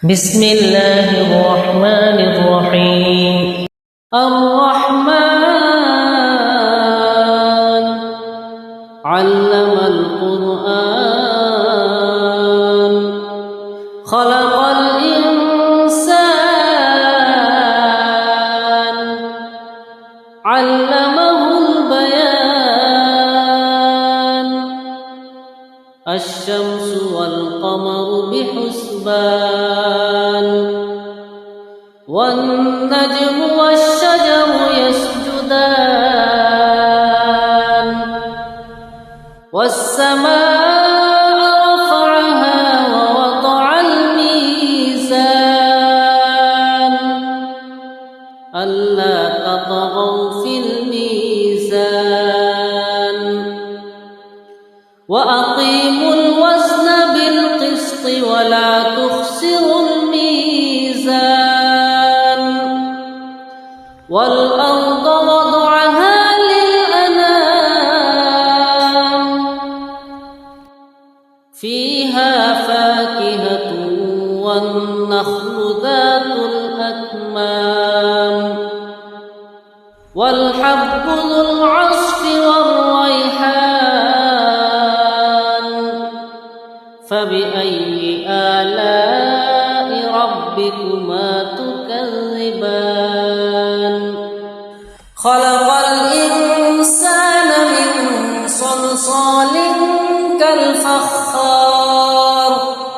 بسم الله الرحمن الرحيم. الرحمن علم القرآن خلق الإنسان علمه البيان الشمس والقمر بحسبان والنجم والشجر يسجدان والسماء رفعها ووضع الميزان ألا تطغوا في الميزان وأقيموا الوزن بالقسط ولا تخسروا الميزان والأرض وضعها للأنام فيها فاكهة والنخل ذات الأكمام والحب ذو العصف والريحان فبأي آلاء ربكما تكذبان خلق الإنسان من صلصال كالفخار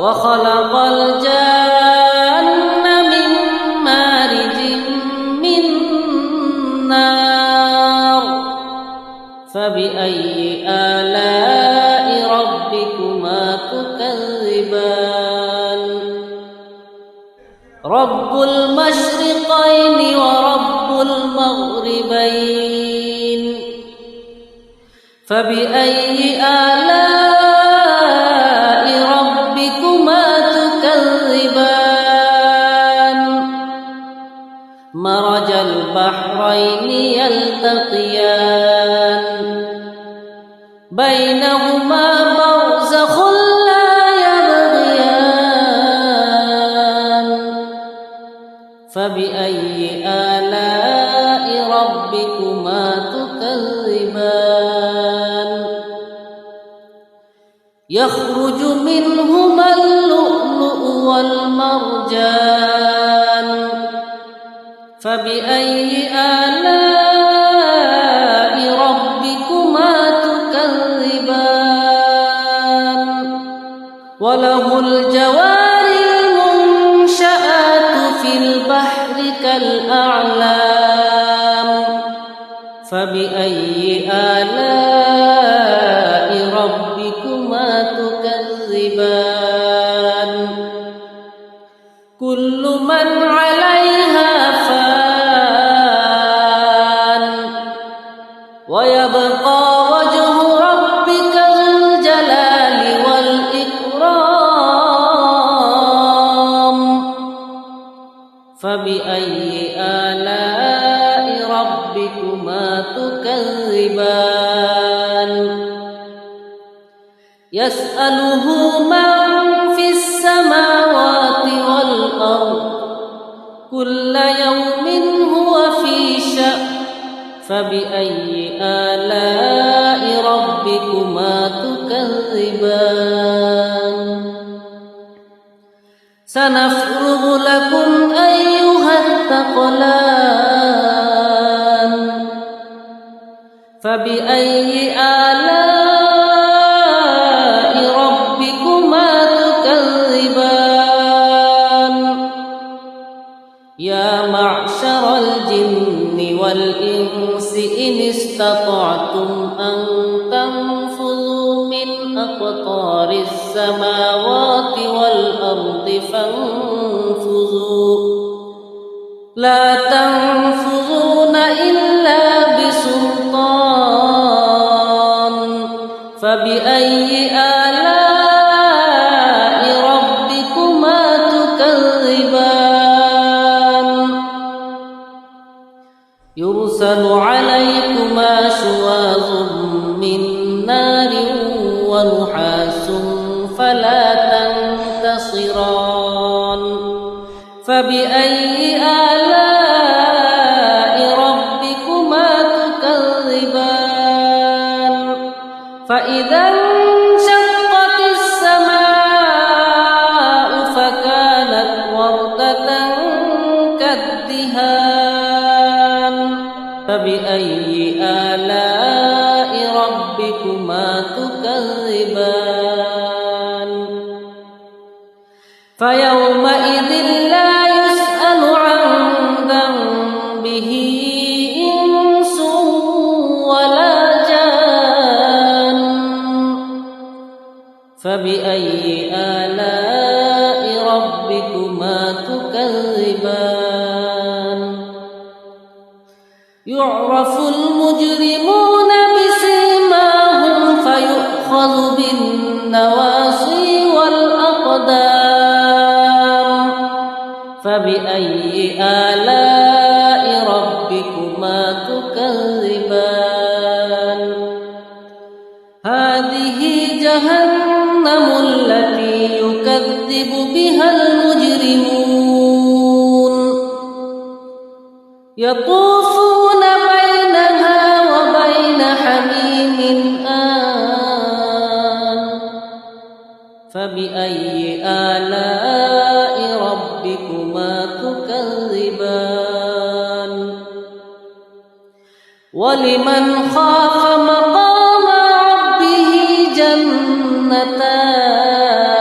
وخلق الجان من مارج من نار فبأي آلاء ربكما تكذبان رب المشرقين ورب المغربين فبأي آلاء ربكما تكذبان مرج البحرين يلتقيان بينهما برزخ لا يبغيان فبأي آلاء ربكما تكذبان يخرج منهما اللؤلؤ والمرجان فبأي آلاء ربكما تكذبان وله الجوار المنشآت في البحر كالأعلام فبأي آلاء ربكما تكذبان كل من عليها فان ويبقى وجه ربك ذو الجلال والإكرام فبأي آلاء ربكما تكذبان يسأله من في السماوات والأرض كل يوم هو في شأن فبأي آلاء ربكما تكذبان سنفرغ لكم أيها الثقلان فبأي آلاء ربكما تكذبان يا معشر الجن والإنس إن استطعتم أن تنفذوا من أقطار السماوات والأرض فانفذوا لا تنفذون إلا بسلطان فبأي آلاء ربكما تكذبان يرسل عليكما شواظ من نار ونحاس فلا تنتصران فبأي آلاء ربكما تكذبان فإذا انشقت السماء فكانت وردة كالدهان فبأي آلاء ربكما تكذبان فيومئذ لا يسأل عن ذنبه إنس ولا جان فبأي آلاء ربكما تكذبان يعرف المجرمون بسيماهم فيؤخذ بالنواصي والأقدام فبأي آلاء ربكما تكذبان هذه جهنم التي يكذب بها المجرمون يطوفون بينها وبين حميم آن فبأي آلاء ربكما تكذبان ولمن خاف مقام ربه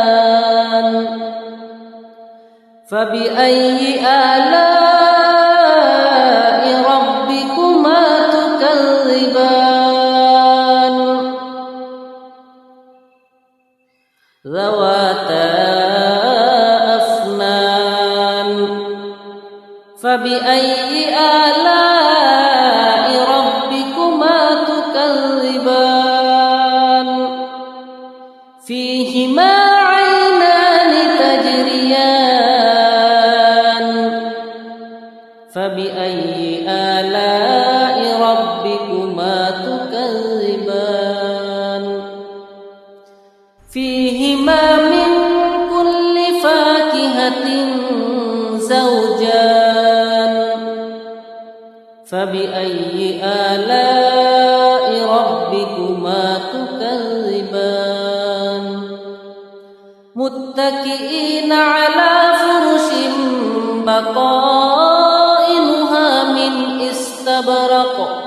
جنتان فبأي آلاء ربكما تكذبان ذواتا أفنان فبأي آلاء ربكما تكذبان فيهما عينان تجريان فبأي آلاء ربكما تكذبان فيهما من كل فاكهة زوجان فبأي آلاء ربكما تكذبان متكئين على فرش بطائنها من استبرق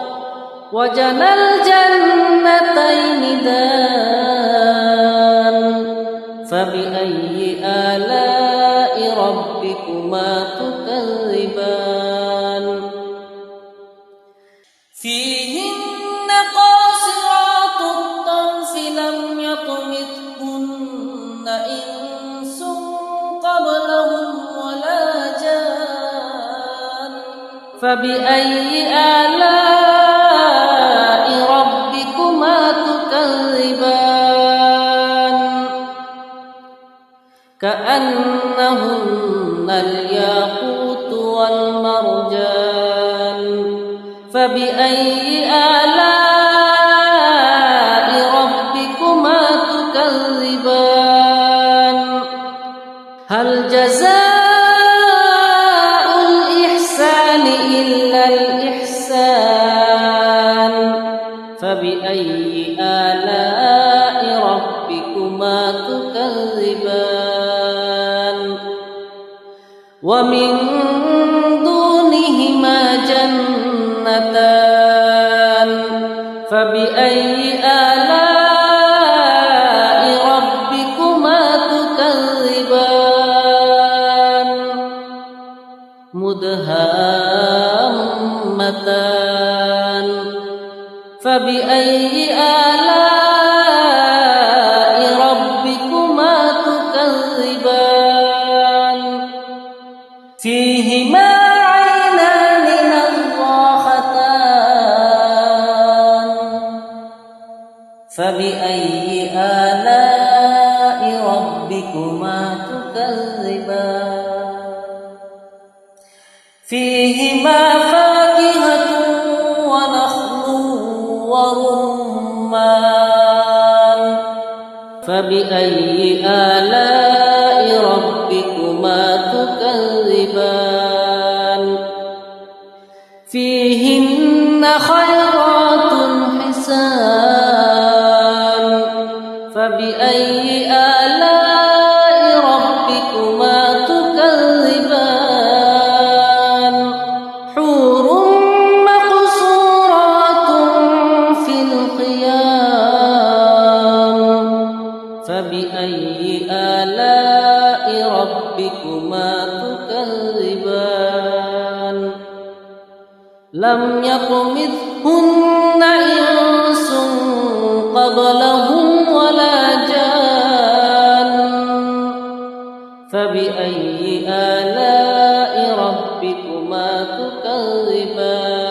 وجنى الجنتين دان فبأي آلاء ربكما تكذبان فيهن قاصرات الطرف لم يطمثهن إنس قبلهم ولا جان فبأي آلاء ربكما تكذبان كأنهن الياقوت والمرجان فبأي آلاء ربكما تكذبان هل جزاء الإحسان إلا الإحسان فبأي آلاء ربكما تكذبان ومن دونهما جنتان فبأي آلاء ربكما تكذبان مدهامتان فبأي آلاء ربكما تكذبان فيهما عينان نضاختان فبأي آلاء ربكما تكذبان فيهما فاكهة ونخل ورمان فبأي آلاء ربكما تكذبان تكذبان فيهن خيرات حسان فبأي آلاء ربكما تكذبان حور مقصورات في الخيام فبأي آلاء ربكما تكذبان لم يطمثهن إنس قبلهم ولا جان فبأي آلاء ربكما تكذبان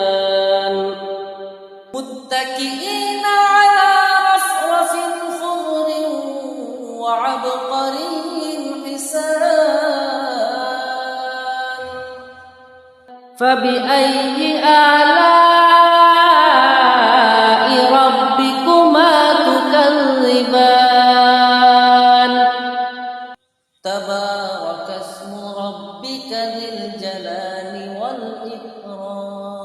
متكئين على رفرف خضر وعبقري حسان فبأي آلاء ربكما تكذبان تبارك اسم ربك ذي الجلال والإكرام